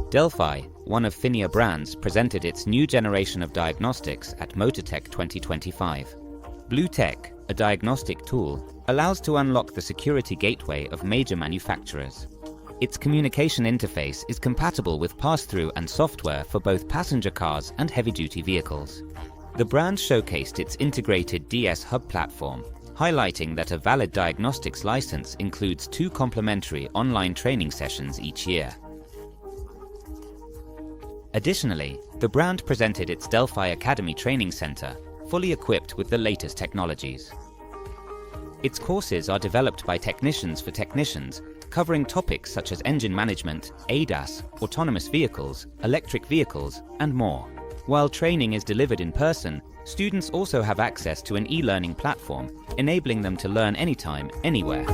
Delphi, one of PHINIA brands, presented its new generation of diagnostics at Motortec 2025. BlueTech, a diagnostic tool, allows to unlock the security gateway of major manufacturers. Its communication interface is compatible with pass-through and software for both passenger cars and heavy-duty vehicles. The brand showcased its integrated DS Hub platform, highlighting that a valid diagnostics license includes 2 complimentary online training sessions each year. Additionally, the brand presented its Delphi Academy Training Center, fully equipped with the latest technologies. Its courses are developed by technicians for technicians, covering topics such as engine management, ADAS, autonomous vehicles, electric vehicles, and more. While training is delivered in person, students also have access to an e-learning platform, enabling them to learn anytime, anywhere.